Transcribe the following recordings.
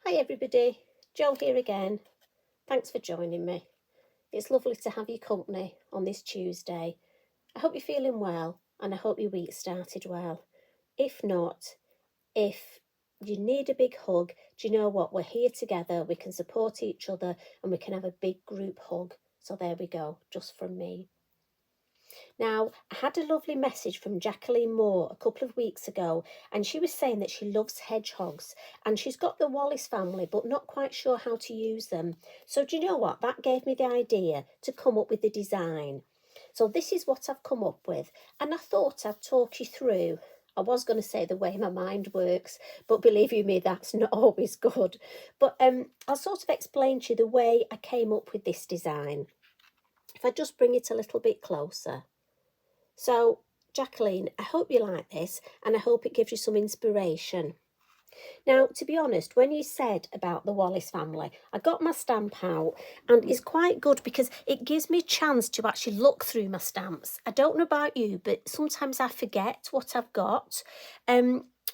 Hi everybody, Jo here again. Thanks for joining me. It's lovely to have your company on this Tuesday. I hope you're feeling well and I hope your week started well. If not, if you need a big hug, do you know what? We're here together, we can support each other and we can have a big group hug. So there we go, just from me. Now, I had a lovely message from Jacqueline Moore a couple of weeks ago, and she was saying that she loves hedgehogs, and she's got the Wallace family, but not quite sure how to use them. So do you know what? That gave me the idea to come up with the design. So this is what I've come up with, and I thought I'd talk you through. I was going to say the way my mind works, but believe you me, that's not always good. But I'll sort of explain to you the way I came up with this design. If I just bring it a little bit closer. So, Jacqueline, I hope you like this and I hope it gives you some inspiration. Now, to be honest, when you said about the Wallace family, I got my stamp out and it's quite good because it gives me a chance to actually look through my stamps. I don't know about you, but sometimes I forget what I've got.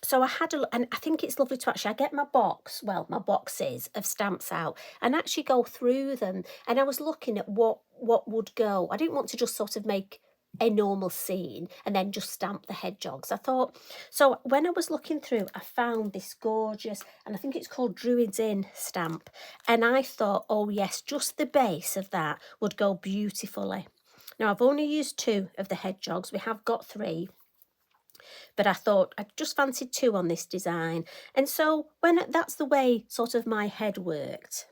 So I had and I think it's lovely to actually, I get my my boxes of stamps out and actually go through them. And I was looking at what would go. I didn't want to just sort of make a normal scene and then just stamp the hedgehogs. I thought, so when I was looking through, I found this gorgeous, and I think it's called Druids Inn stamp. And I thought, oh yes, just the base of that would go beautifully. Now I've only used 2 of the hedgehogs. We have got 3. But I thought I just fancied 2 on this design. And so that's the way sort of my head worked.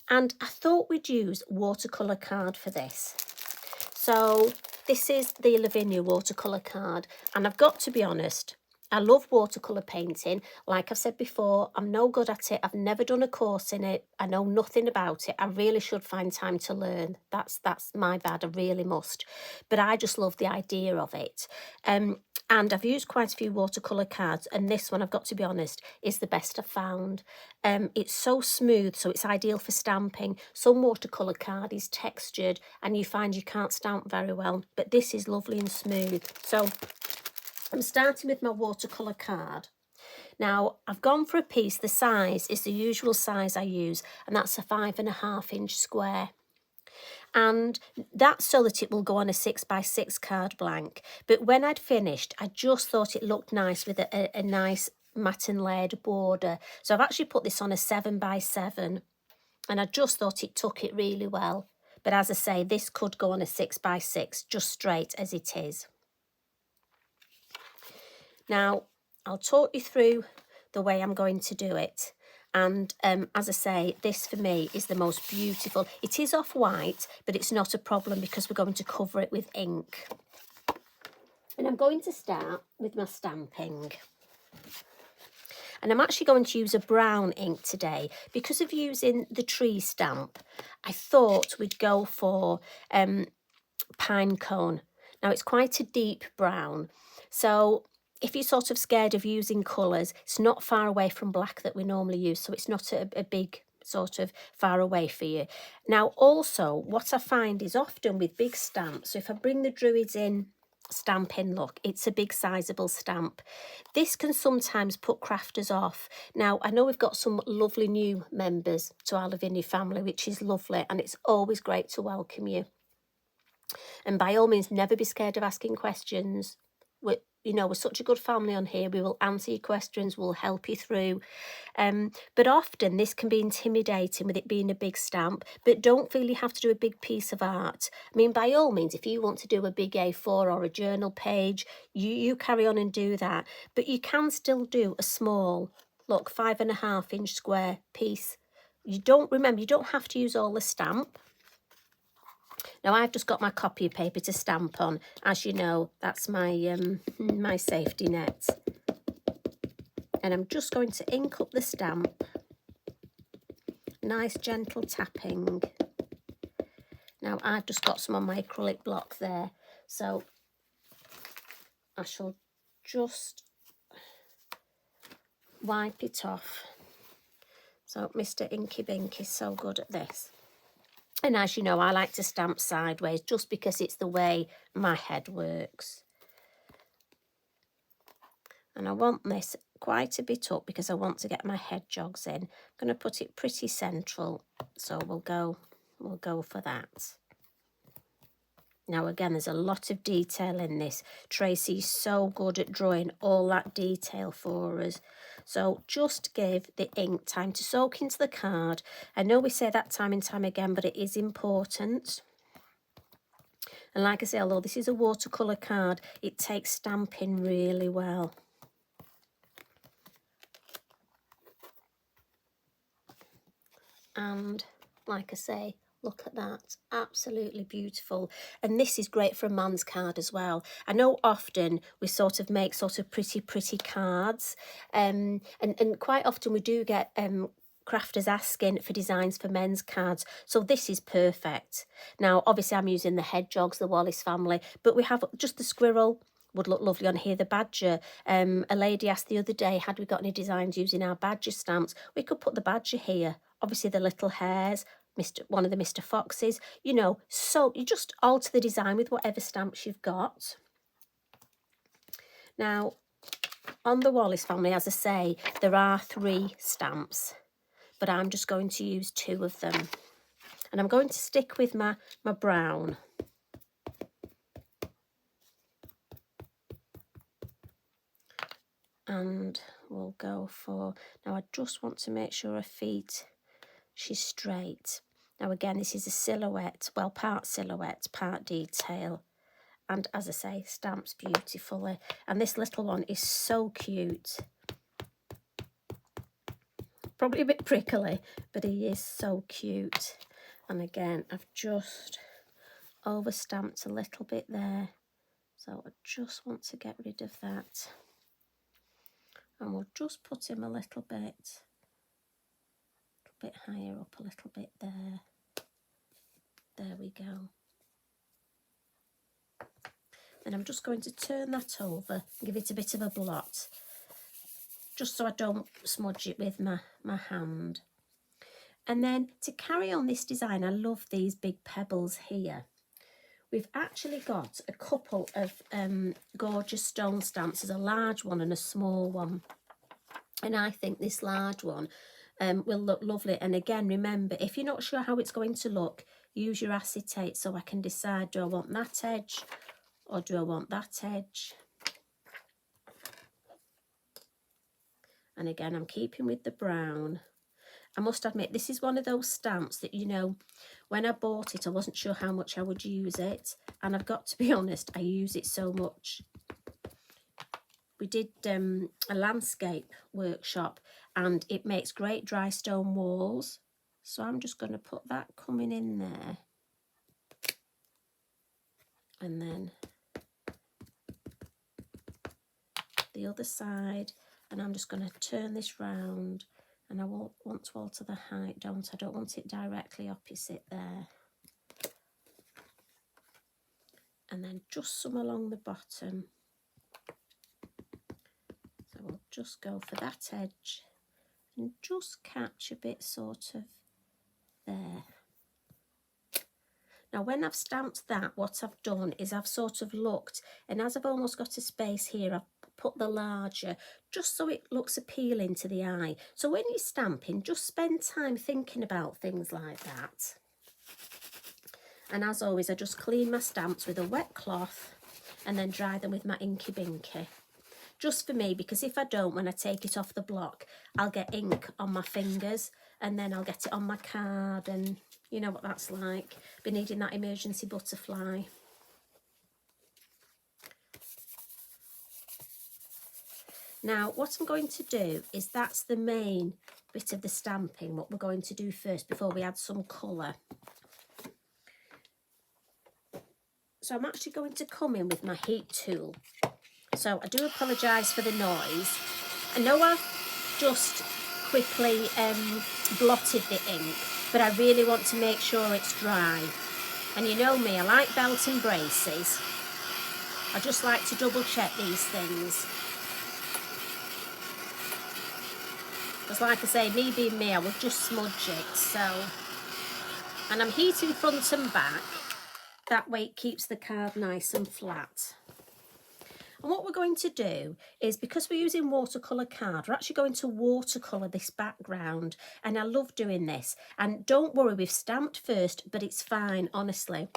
And I thought we'd use watercolour card for this. So this is the Lavinia watercolour card, and I've got to be honest, I love watercolour painting. Like I've said before, I'm no good at it. I've never done a course in it. I know nothing about it. I really should find time to learn. That's my bad. I really must. But I just love the idea of it. And I've used quite a few watercolour cards, and this one, I've got to be honest, is the best I've found. It's so smooth, so it's ideal for stamping. Some watercolour card is textured and you find you can't stamp very well, but this is lovely and smooth. So I'm starting with my watercolour card. Now, I've gone for a piece, the size is the usual size I use, and that's a 5.5-inch square. And that's so that it will go on a 6x6 card blank. But when I'd finished, I just thought it looked nice with a nice matte and layered border. So I've actually put this on a 7x7, and I just thought it took it really well. But as I say, this could go on a 6x6 just straight as it is. Now, I'll talk you through the way I'm going to do it. And as I say, this for me is the most beautiful. It is off-white, but it's not a problem because we're going to cover it with ink. And I'm going to start with my stamping. And I'm actually going to use a brown ink today. Because of using the tree stamp, I thought we'd go for pine cone. Now, it's quite a deep brown. So if you're sort of scared of using colours, it's not far away from black that we normally use, so it's not a big sort of far away for you. Now, also, what I find is often with big stamps, so if I bring the Druids Inn stamp in, look, it's a big sizable stamp. This can sometimes put crafters off. Now, I know we've got some lovely new members to our Lavinia family, which is lovely, and it's always great to welcome you. And by all means, never be scared of asking questions. We're such a good family on here. We will answer your questions. We'll help you through. But often this can be intimidating with it being a big stamp. But don't feel you have to do a big piece of art. I mean, by all means, if you want to do a big A4 or a journal page, you carry on and do that. But you can still do a small, look, 5.5-inch square piece. You don't have to use all the stamp. Now, I've just got my copy paper to stamp on. As you know, that's my my safety net. And I'm just going to ink up the stamp. Nice gentle tapping. Now, I've just got some on my acrylic block there. So I shall just wipe it off. So Mr. Inky Bink is so good at this. And as you know, I like to stamp sideways just because it's the way my head works. And I want this quite a bit up because I want to get my hedgehogs in. I'm going to put it pretty central, so we'll go for that. Now again, there's a lot of detail in this. Tracy's so good at drawing all that detail for us. So just give the ink time to soak into the card. I know we say that time and time again, but it is important. And like I say, although this is a watercolour card, it takes stamping really well. And like I say, look at that, absolutely beautiful. And this is great for a man's card as well. I know often we sort of make sort of pretty cards, and quite often we do get crafters asking for designs for men's cards, so this is perfect. Now obviously I'm using the hedgehogs, the Wallace family, but we have just the squirrel would look lovely on here, the badger. A lady asked the other day, had we got any designs using our badger stamps? We could put the badger here, obviously the little hares, one of the Mr. Foxes, you know, so you just alter the design with whatever stamps you've got. Now on the Wallace family, as I say, there are 3 stamps, but I'm just going to use 2 of them, and I'm going to stick with my brown. And we'll go for, now I just want to make sure her feet, she's straight. Now again, this is a silhouette, well, part silhouette, part detail. And as I say, stamps beautifully. And this little one is so cute. Probably a bit prickly, but he is so cute. And again, I've just over stamped a little bit there. So I just want to get rid of that. And we'll just put him a little bit higher up, a little bit there. There we go. And I'm just going to turn that over and give it a bit of a blot, just so I don't smudge it with my hand. And then to carry on this design, I love these big pebbles here. We've actually got a couple of gorgeous stone stamps. There's a large one and a small one. And I think this large one will look lovely. And again, remember, if you're not sure how it's going to look, use your acetate so I can decide, do I want that edge or do I want that edge? And again, I'm keeping with the brown. I must admit, this is one of those stamps that, you know, when I bought it, I wasn't sure how much I would use it. And I've got to be honest, I use it so much. We did a landscape workshop and it makes great dry stone walls. So I'm just going to put that coming in there. And then the other side. And I'm just going to turn this round. And I won't want to alter the height, don't I? I don't want it directly opposite there. And then just some along the bottom. So we'll just go for that edge and just catch a bit sort of there. Now when I've stamped that, what I've done is I've sort of looked, and as I've almost got a space here, I've put the larger, just so it looks appealing to the eye. So when you're stamping, just spend time thinking about things like that. And as always, I just clean my stamps with a wet cloth and then dry them with my Inky Binky. Just for me, because if I don't, when I take it off the block, I'll get ink on my fingers and then I'll get it on my card, and you know what that's like, be needing that emergency butterfly. Now, what I'm going to do is, that's the main bit of the stamping, what we're going to do first before we add some colour. So I'm actually going to come in with my heat tool. So I do apologise for the noise. I know I've just quickly blotted the ink, but I really want to make sure it's dry. And you know me, I like belt and braces. I just like to double check these things. Because like I say, me being me, I would just smudge it, so. And I'm heating front and back. That way it keeps the card nice and flat. And what we're going to do is, because we're using watercolour card, we're actually going to watercolour this background. And I love doing this. And don't worry, we've stamped first, but it's fine, honestly.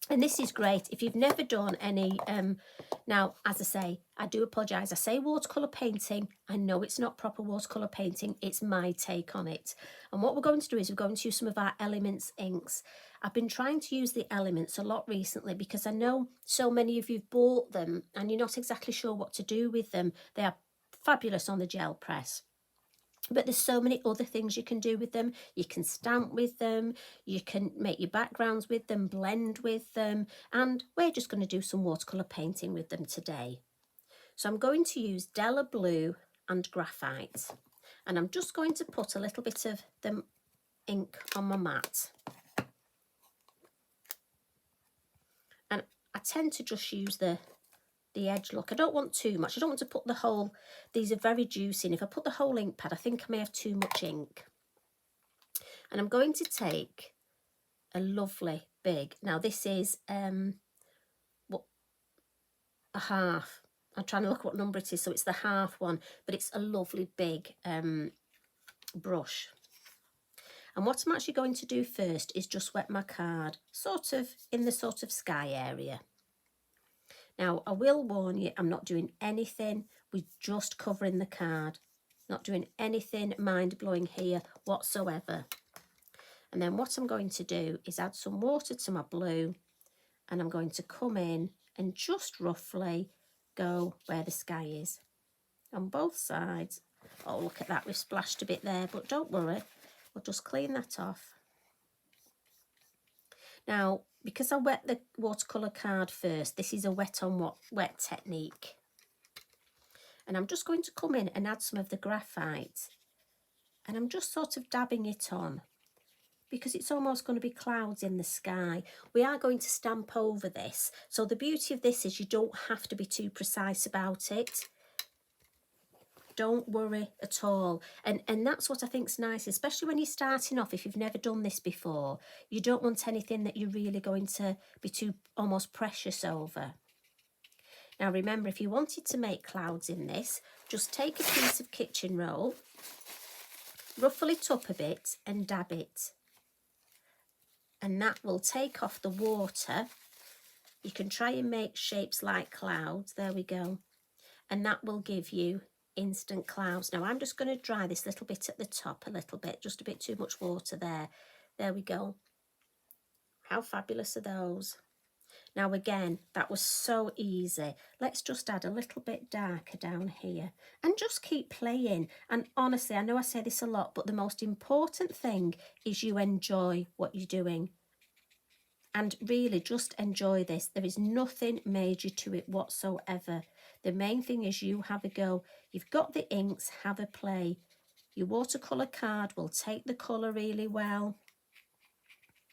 And this is great if you've never done any, now, as I say, I do apologise. I say watercolour painting. I know it's not proper watercolour painting. It's my take on it. And what we're going to do is we're going to use some of our Elements inks. I've been trying to use the Elements a lot recently because I know so many of you've bought them and you're not exactly sure what to do with them. They are fabulous on the gel press. But there's so many other things you can do with them. You can stamp with them, you can make your backgrounds with them, blend with them, and we're just going to do some watercolour painting with them today. So I'm going to use Della Blue and Graphite, and I'm just going to put a little bit of the ink on my mat. And I tend to just use the edge look. I don't want too much. I don't want to put the whole, these are very juicy, and if I put the whole ink pad, I think I may have too much ink. And I'm going to take a lovely big, now this is what, a half. I'm trying to look what number it is, so it's the half one, but it's a lovely big brush. And what I'm actually going to do first is just wet my card, sort of in the sort of sky area. Now, I will warn you, I'm not doing anything. We're just covering the card. Not doing anything mind-blowing here whatsoever. And then what I'm going to do is add some water to my blue, and I'm going to come in and just roughly go where the sky is. On both sides. Oh, look at that, we've splashed a bit there, but don't worry. We'll just clean that off. Now, because I wet the watercolour card first, this is a wet on wet technique. And I'm just going to come in and add some of the graphite. And I'm just sort of dabbing it on because it's almost going to be clouds in the sky. We are going to stamp over this. So the beauty of this is you don't have to be too precise about it. Don't worry at all. And that's what I think's nice, especially when you're starting off. If you've never done this before, you don't want anything that you're really going to be too almost precious over. Now remember, if you wanted to make clouds in this, just take a piece of kitchen roll, ruffle it up a bit and dab it. And that will take off the water. You can try and make shapes like clouds. There we go. And that will give you instant clouds. Now I'm just going to dry this little bit at the top a little bit, just a bit too much water there. There we go. How fabulous are those? Now again, that was so easy. Let's just add a little bit darker down here and just keep playing. And honestly, I know I say this a lot, but the most important thing is you enjoy what you're doing. And really just enjoy this. There is nothing major to it whatsoever. The main thing is you have a go. You've got the inks, have a play. Your watercolour card will take the colour really well.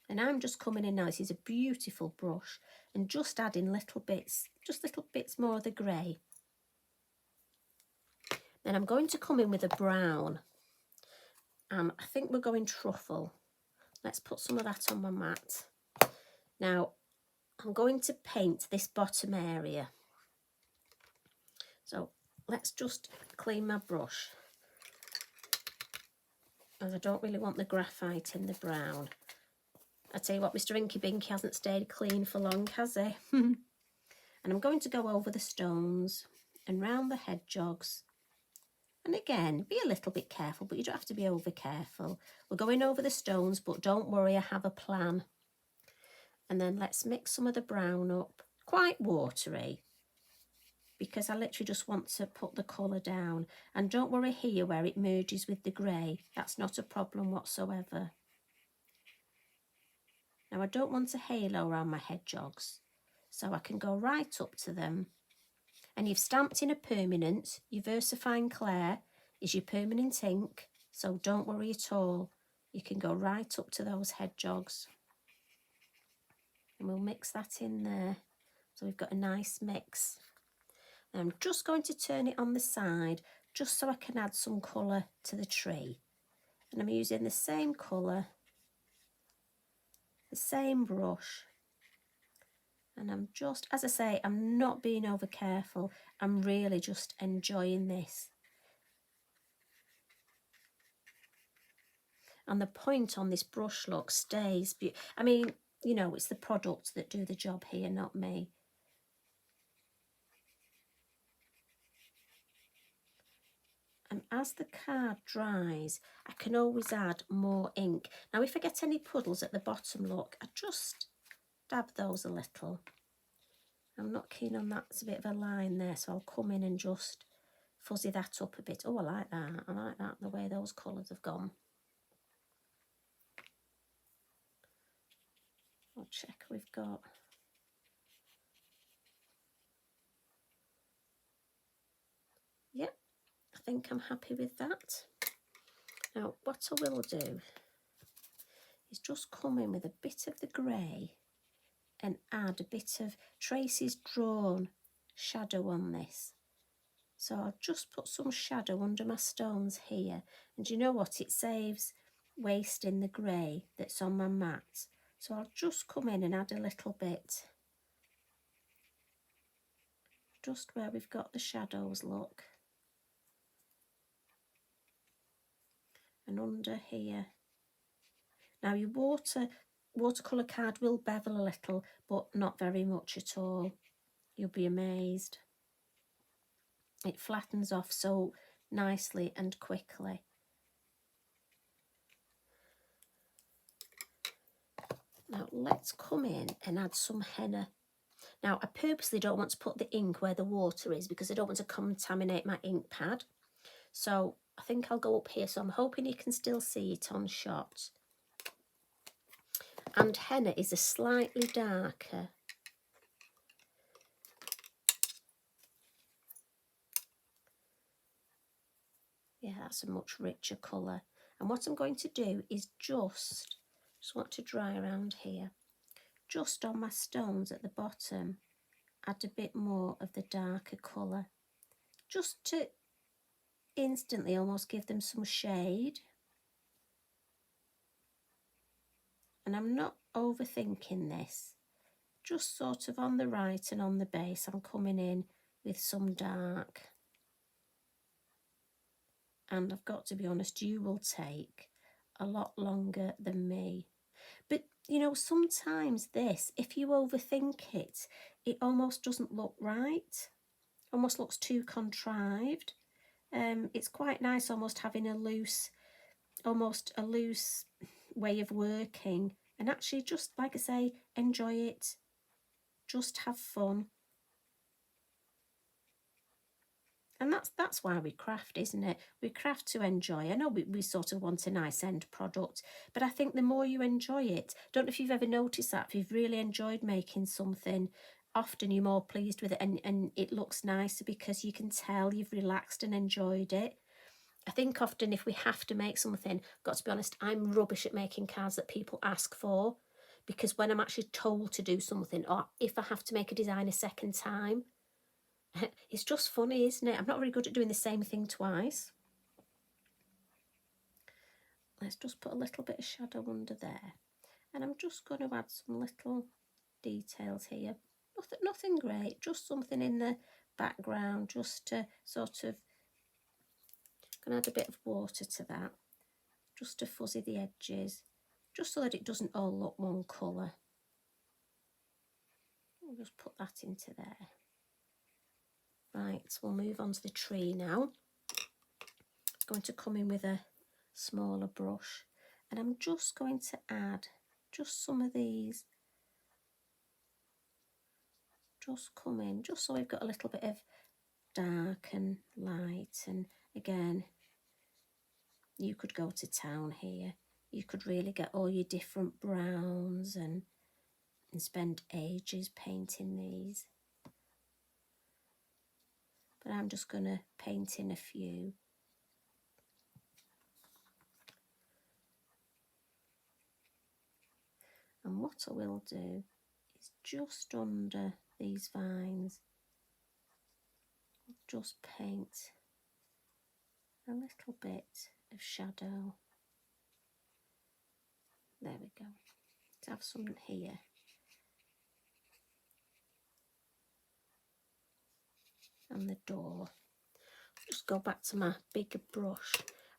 And I'm just coming in now. This is a beautiful brush. And just adding little bits, just little bits more of the grey. Then I'm going to come in with a brown. I think we're going truffle. Let's put some of that on my mat. Now, I'm going to paint this bottom area. So let's just clean my brush, as I don't really want the graphite in the brown. I tell you what, Mr. Inky Binky hasn't stayed clean for long, has he? And I'm going to go over the stones and round the hedgehogs. And again, be a little bit careful, but you don't have to be over careful. We're going over the stones, but don't worry, I have a plan. And then let's mix some of the brown up, quite watery, because I literally just want to put the colour down. And don't worry here where it merges with the grey. That's not a problem whatsoever. Now I don't want a halo around my hedgehogs, so I can go right up to them. And you've stamped in a permanent. Your VersaFine Clair is your permanent ink, so don't worry at all. You can go right up to those hedgehogs. And we'll mix that in there. So we've got a nice mix. And I'm just going to turn it on the side, just so I can add some colour to the tree. And I'm using the same colour, the same brush, And I'm just, as I say, I'm not being over careful. I'm really just enjoying this. And the point on this brush look stays. I mean, you know, it's the products that do the job here, not me. And as the card dries, I can always add more ink. Now, if I get any puddles at the bottom, look, I just dab those a little. I'm not keen on that. It's a bit of a line there, so I'll come in and just fuzzy that up a bit. Oh, I like that. I like that, the way those colours have gone. I'll check we've got. Yep, I think I'm happy with that. Now, what I will do is just come in with a bit of the grey and add a bit of Tracy's Drawn shadow on this. So I'll just put some shadow under my stones here. And you know what? It saves wasting the grey that's on my mat. So I'll just come in and add a little bit. Just where we've got the shadows, look. And under here. Now your watercolour card will bevel a little, but not very much at all. You'll be amazed. It flattens off so nicely and quickly. Now let's come in and add some henna. Now I purposely don't want to put the ink where the water is because I don't want to contaminate my ink pad. So I think I'll go up here. So I'm hoping you can still see it on shot. And henna is a slightly darker. Yeah, that's a much richer colour. And what I'm going to do is just want to dry around here. Just on my stones at the bottom, add a bit more of the darker colour. Just to instantly almost give them some shade. And I'm not overthinking this. Just sort of on the right and on the base, I'm coming in with some dark. And I've got to be honest, you will take a lot longer than me. But, you know, sometimes this, if you overthink it, it almost doesn't look right. Almost looks too contrived. It's quite nice almost having almost a loose way of working. And actually just, like I say, enjoy it. Just have fun. And that's why we craft, isn't it? We craft to enjoy. I know we sort of want a nice end product, but I think the more you enjoy it, don't know if you've ever noticed that, if you've really enjoyed making something, often you're more pleased with it and it looks nicer because you can tell you've relaxed and enjoyed it. I think often if we have to make something, I've got to be honest, I'm rubbish at making cards that people ask for, because when I'm actually told to do something, or if I have to make a design a second time, it's just funny, isn't it? I'm not very good at doing the same thing twice. Let's just put a little bit of shadow under there. And I'm just going to add some little details here. Nothing great, just something in the background, just to sort of, going to add a bit of water to that, just to fuzzy the edges, just so that it doesn't all look one colour. I'll just put that into there. Right, we'll move on to the tree now. I'm going to come in with a smaller brush and I'm just going to add just some of these. Just come in, just so we've got a little bit of dark and light. And again, you could go to town here. You could really get all your different browns and spend ages painting these. But I'm just going to paint in a few. And what I will do is just under these vines, just paint a little bit of shadow. There we go. To have some here. and the door. Just go back to my bigger brush.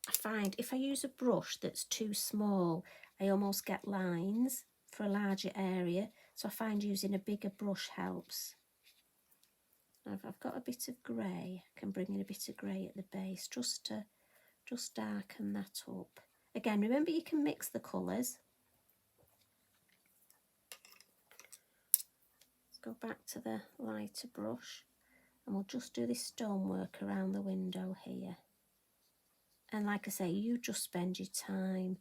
I find if I use a brush that's too small, I almost get lines for a larger area. So I find using a bigger brush helps. I've got a bit of grey. I can bring in a bit of grey at the base just to darken that up. Again, remember you can mix the colours. Let's go back to the lighter brush and we'll just do this stonework around the window here. And like I say, you just spend your time.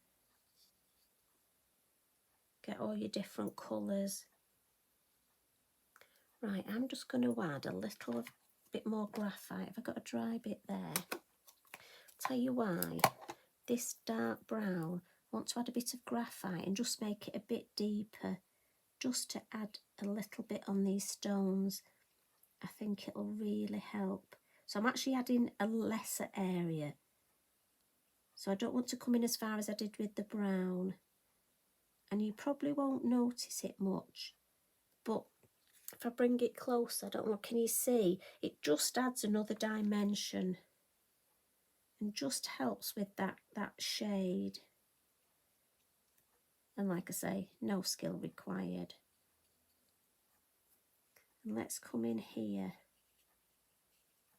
Get all your different colours. Right, I'm just going to add a little bit more graphite. Have I got a dry bit there? Tell you why. This dark brown, I want to add a bit of graphite and just make it a bit deeper, just to add a little bit on these stones. I think it'll really help. So I'm actually adding a lesser area. So I don't want to come in as far as I did with the brown. And you probably won't notice it much. But if I bring it closer, I don't know, can you see? It just adds another dimension. And just helps with that shade. And like I say, no skill required. And let's come in here,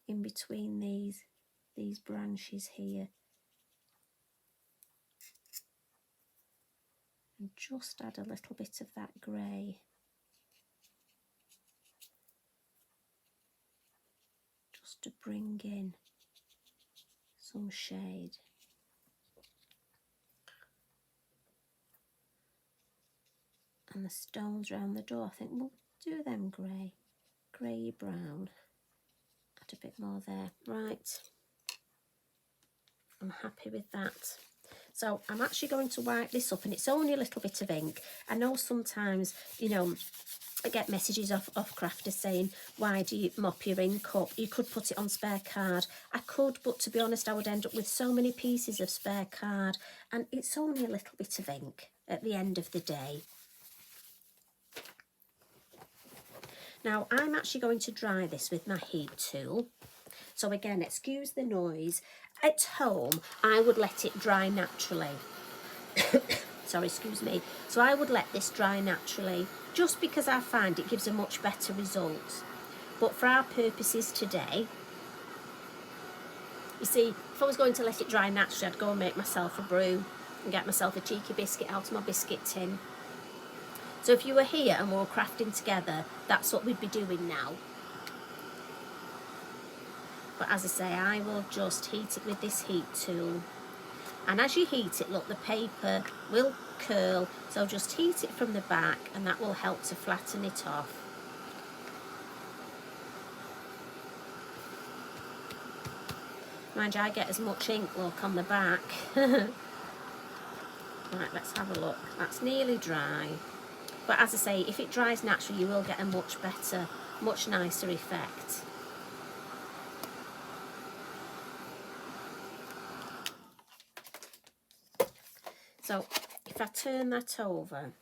in between these branches here. And just add a little bit of that grey. Just to bring in some shade. And the stones around the door, I think we'll do them grey brown. Add a bit more there. Right, I'm happy with that. So I'm actually going to wipe this up, and it's only a little bit of ink. I know sometimes, you know, I get messages off crafters saying, why do you mop your ink up? You could put it on spare card. I could, but to be honest, I would end up with so many pieces of spare card, and it's only a little bit of ink at the end of the day. Now, I'm actually going to dry this with my heat tool. So again, excuse the noise. At home, I would let it dry naturally. Sorry, excuse me. So I would let this dry naturally, just because I find it gives a much better result. But for our purposes today, you see, if I was going to let it dry naturally, I'd go and make myself a brew and get myself a cheeky biscuit out of my biscuit tin. So if you were here and we were crafting together, that's what we'd be doing now. But as I say, I will just heat it with this heat tool. And as you heat it, look, the paper will curl. So just heat it from the back and that will help to flatten it off. Mind you, I get as much ink, look, on the back. Right, let's have a look. That's nearly dry. But as I say, if it dries naturally, you will get a much better, much nicer effect. So if I turn that over,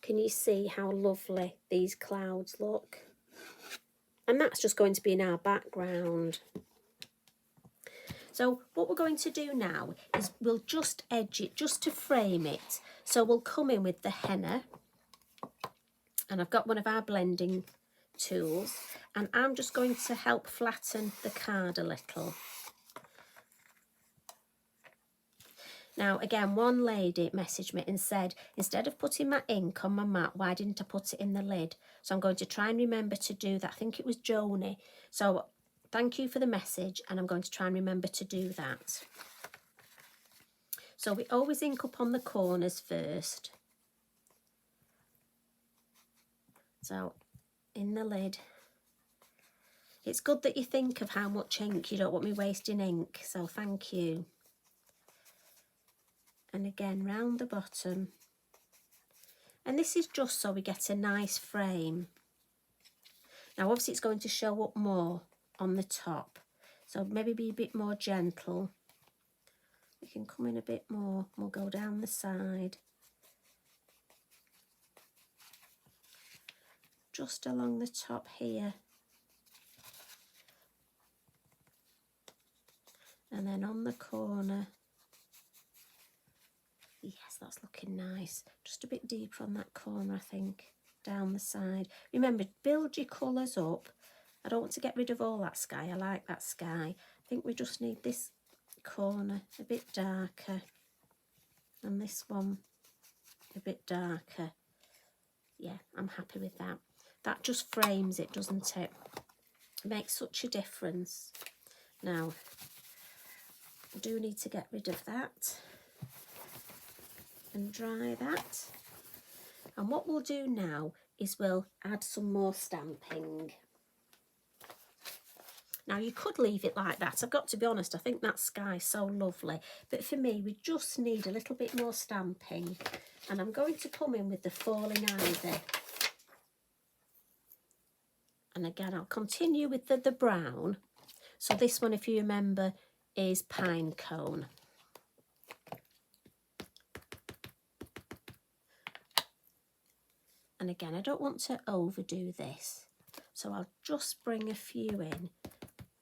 can you see how lovely these clouds look? And that's just going to be in our background. So what we're going to do now is we'll just edge it, just to frame it. So we'll come in with the henna. And I've got one of our blending tools. And I'm just going to help flatten the card a little. Now, again, one lady messaged me and said, instead of putting my ink on my mat, why didn't I put it in the lid? So I'm going to try and remember to do that. I think it was Joni. So thank you for the message, and I'm going to try and remember to do that. So we always ink up on the corners first. So in the lid. It's good that you think of how much ink. You don't want me wasting ink, so thank you. And again, round the bottom. And this is just so we get a nice frame. Now, obviously, it's going to show up more on the top. So maybe be a bit more gentle. We can come in a bit more. We'll go down the side. Just along the top here. And then on the corner, yes, that's looking nice. Just a bit deeper on that corner, I think, down the side. Remember, build your colours up. I don't want to get rid of all that sky. I like that sky. I think we just need this corner a bit darker, and this one a bit darker. Yeah, I'm happy with that. That just frames it, doesn't it? It makes such a difference. Now, I do need to get rid of that and dry that. And what we'll do now is we'll add some more stamping. Now, you could leave it like that. I've got to be honest, I think that sky's so lovely. But for me, we just need a little bit more stamping. And I'm going to come in with the Falling Ivy. And again, I'll continue with the brown. So this one, if you remember, is Pine Cone. And again, I don't want to overdo this. So I'll just bring a few in.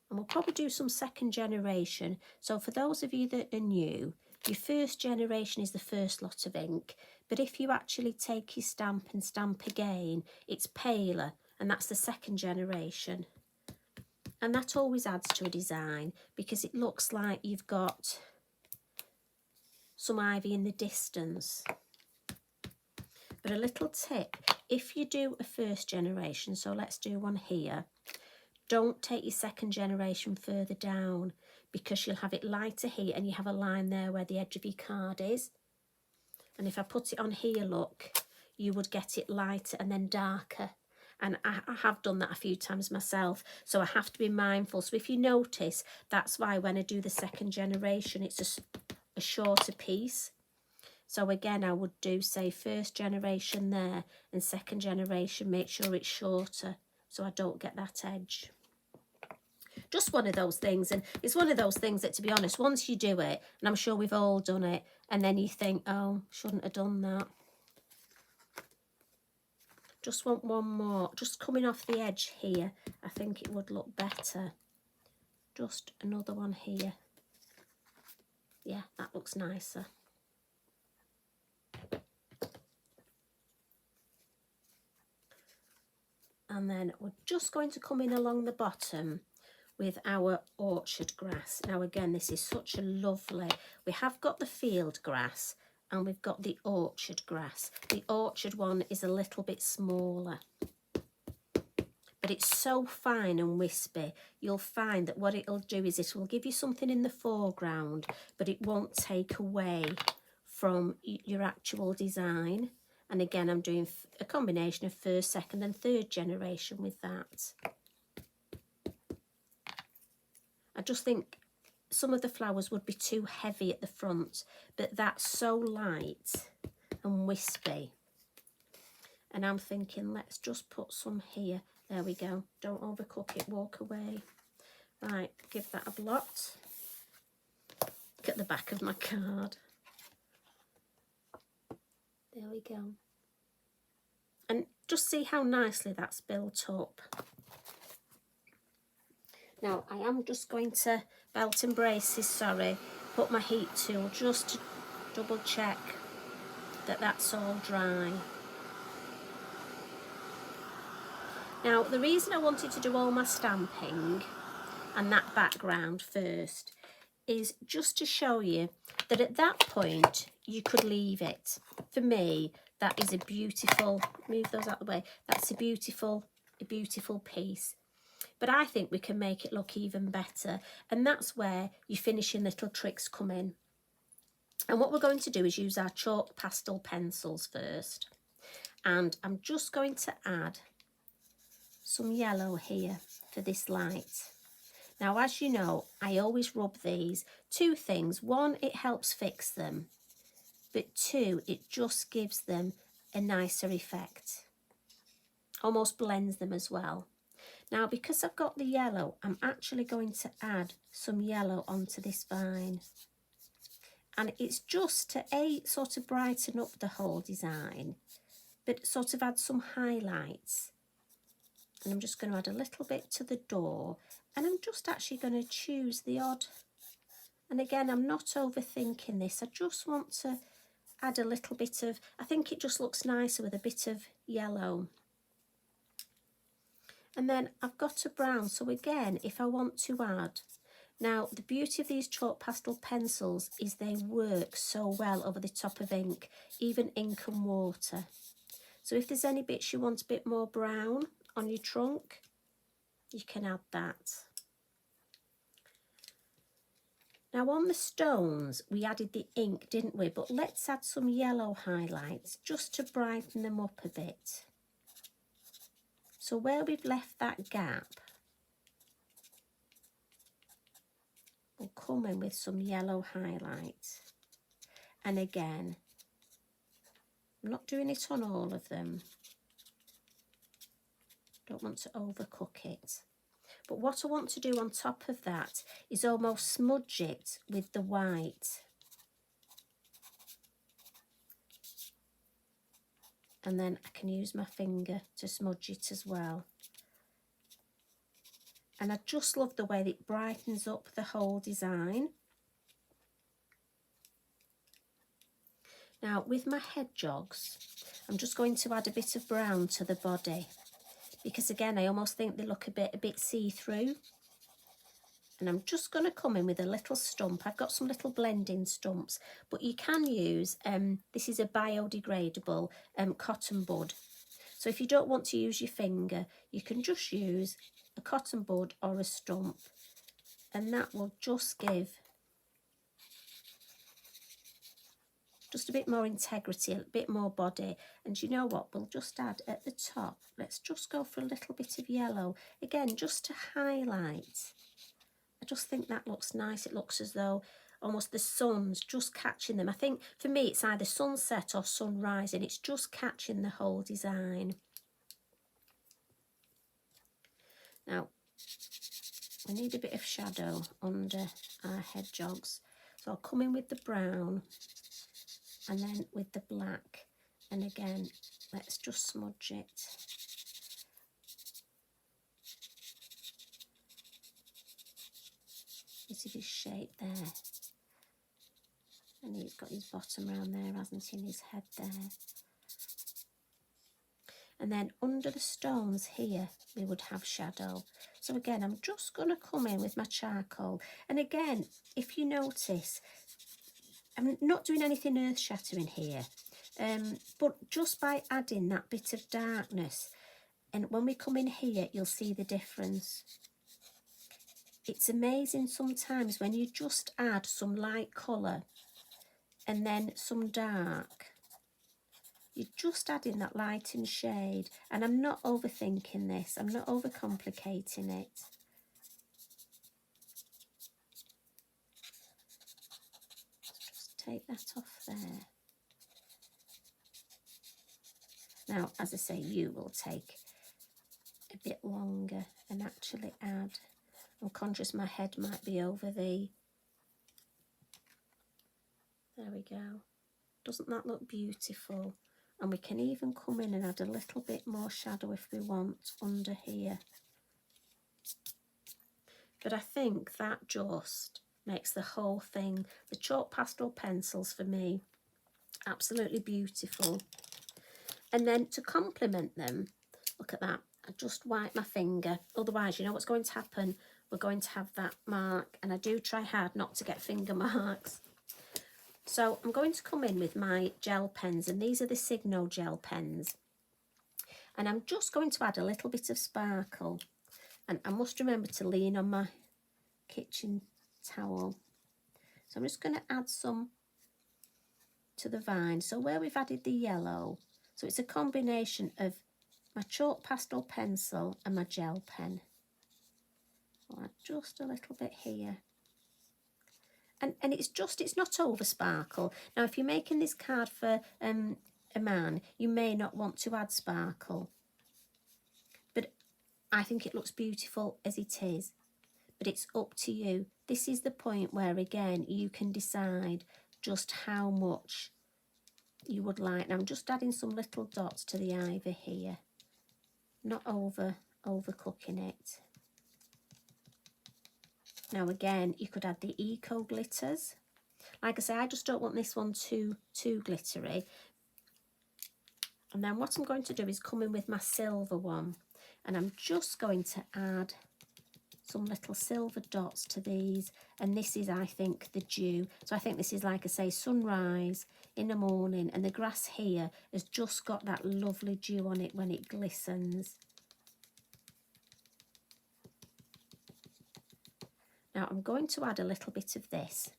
And we'll probably do some second generation. So for those of you that are new, your first generation is the first lot of ink. But if you actually take your stamp and stamp again, it's paler. And that's the second generation. And that always adds to a design because it looks like you've got some ivy in the distance. But a little tip, if you do a first generation, so let's do one here, don't take your second generation further down because you'll have it lighter here and you have a line there where the edge of your card is. And if I put it on here, look, you would get it lighter and then darker. And I have done that a few times myself, so I have to be mindful. So if you notice, that's why when I do the second generation, it's a shorter piece. So again, I would do, say, first generation there and second generation, make sure it's shorter so I don't get that edge. Just one of those things, and it's one of those things that, to be honest, once you do it, and I'm sure we've all done it, and then you think, oh, shouldn't have done that. Just want one more, just coming off the edge here. I think it would look better. Just another one here. Yeah, that looks nicer. And then we're just going to come in along the bottom with our orchard grass. Now again, this is such a lovely, we have got the field grass and we've got the orchard grass. The orchard one is a little bit smaller, but it's so fine and wispy. You'll find that what it'll do is it will give you something in the foreground, but it won't take away from your actual design. And again, I'm doing a combination of first, second and third generation with that. I just think some of the flowers would be too heavy at the front, but that's so light and wispy. And I'm thinking, let's just put some here. There we go. Don't overcook it, walk away. Right, give that a blot. Look at the back of my card. There we go. And just see how nicely that's built up. Now, I am just going to belt and braces, sorry, put my heat tool just to double check that that's all dry. Now, the reason I wanted to do all my stamping and that background first is just to show you that at that point you could leave it. For me, that is a beautiful, move those out of the way, that's a beautiful piece. But I think we can make it look even better, and that's where your finishing little tricks come in. And what we're going to do is use our chalk pastel pencils first, and I'm just going to add some yellow here for this light. Now, as you know, I always rub these. Two things: one, it helps fix them, but two, it just gives them a nicer effect, almost blends them as well. Now, because I've got the yellow, I'm actually going to add some yellow onto this vine. And it's just to sort of brighten up the whole design, but sort of add some highlights. And I'm just going to add a little bit to the door. And I'm just actually going to choose the odd And again, I'm not overthinking this. I just want to add a little bit of, I think it just looks nicer with a bit of yellow. And then I've got a brown, so again, if I want to add, now the beauty of these chalk pastel pencils is they work so well over the top of ink, even ink and water. So if there's any bits you want a bit more brown on your trunk, you can add that. Now on the stones, we added the ink, didn't we? But let's add some yellow highlights just to brighten them up a bit. So where we've left that gap, we'll come in with some yellow highlights. And again, I'm not doing it on all of them. Don't want to overcook it. But what I want to do on top of that is almost smudge it with the white. And then I can use my finger to smudge it as well. And I just love the way that it brightens up the whole design. Now with my hedgehogs, I'm just going to add a bit of brown to the body, because again I almost think they look a bit see-through. And I'm just going to come in with a little stump. I've got some little blending stumps, but you can use, this is a biodegradable cotton bud. So if you don't want to use your finger, you can just use a cotton bud or a stump, and that will just give just a bit more integrity, a bit more body. And you know what, we'll just add at the top, let's just go for a little bit of yellow, again just to highlight. I just think that looks nice. It looks as though almost the sun's just catching them. I think for me it's either sunset or sunrise, and it's just catching the whole design. Now we need a bit of shadow under our hedgehogs, so I'll come in with the brown and then with the black, and again let's just smudge it. Bit of his shape there, and he's got his bottom round there, hasn't he, in his head there. And then under the stones here we would have shadow. So again I'm just going to come in with my charcoal, and again if you notice I'm not doing anything earth-shattering here, but just by adding that bit of darkness, and when we come in here you'll see the difference. It's amazing sometimes when you just add some light colour and then some dark. You're just adding that light and shade, and I'm not overthinking this, I'm not overcomplicating it. Just take that off there. Now, as I say, you will take a bit longer and actually add. I'm conscious my head might be over the... There we go. Doesn't that look beautiful? And we can even come in and add a little bit more shadow if we want under here. But I think that just makes the whole thing, the chalk pastel pencils for me, absolutely beautiful. And then to complement them, look at that, I just wipe my finger. Otherwise, you know what's going to happen? We're going to have that mark, and I do try hard not to get finger marks. So I'm going to come in with my gel pens, and these are the Signo Gel Pens. And I'm just going to add a little bit of sparkle. And I must remember to lean on my kitchen towel. So I'm just going to add some to the vine. So where we've added the yellow, so it's a combination of my chalk pastel pencil and my gel pen. I'll add just a little bit here. And it's not over sparkle. Now, if you're making this card for a man, you may not want to add sparkle. But I think it looks beautiful as it is. But it's up to you. This is the point where, again, you can decide just how much you would like. And I'm just adding some little dots to the ivy here. Not overcooking it. Now again, you could add the eco glitters. Like I say, I just don't want this one too glittery. And then what I'm going to do is come in with my silver one, and I'm just going to add some little silver dots to these. And this is, I think, the dew. So I think this is, like I say, sunrise in the morning, and the grass here has just got that lovely dew on it when it glistens. Now I'm going to add a little bit of this.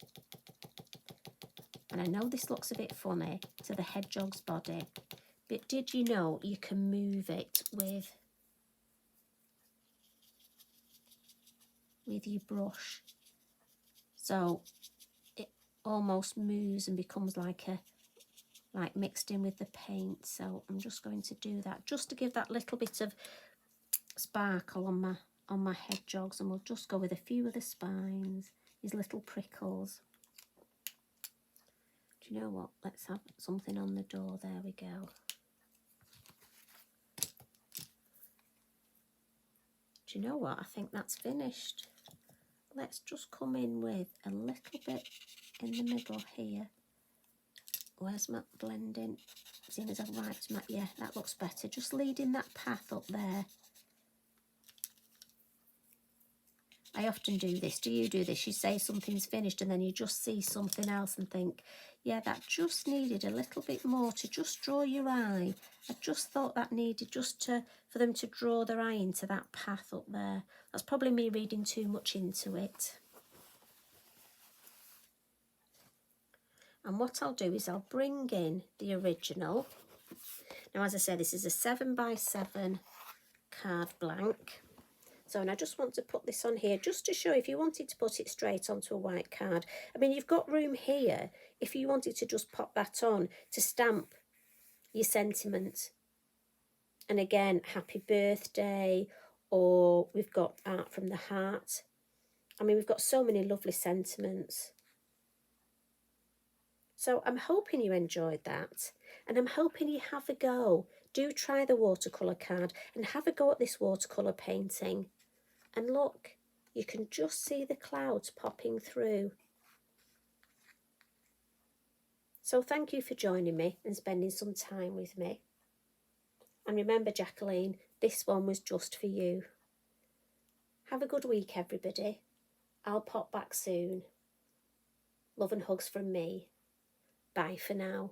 And I know this looks a bit funny to the hedgehog's body, but did you know you can move it with your brush? So it almost moves and becomes like mixed in with the paint. So I'm just going to do that just to give that little bit of sparkle on my hedgehogs, and we'll just go with a few of the spines, these little prickles. Do you know what? Let's have something on the door. There we go. Do you know what? I think that's finished. Let's just come in with a little bit in the middle here. Where's my blending? Seeing as I've wiped my, yeah, that looks better. Just leading that path up there. I often do this. Do you do this? You say something's finished and then you just see something else and think, yeah, that just needed a little bit more to just draw your eye. I just thought that needed just for them to draw their eye into that path up there. That's probably me reading too much into it. And what I'll do is I'll bring in the original. Now, as I said, this is a 7x7 card blank. So, and I just want to put this on here just to show if you wanted to put it straight onto a white card. I mean, you've got room here if you wanted to just pop that on to stamp your sentiment. And again, happy birthday, or we've got art from the heart. I mean, we've got so many lovely sentiments. So I'm hoping you enjoyed that, and I'm hoping you have a go. Do try the watercolour card and have a go at this watercolour painting. And look, you can just see the clouds popping through. So thank you for joining me and spending some time with me. And remember, Jacqueline, this one was just for you. Have a good week, everybody. I'll pop back soon. Love and hugs from me. Bye for now.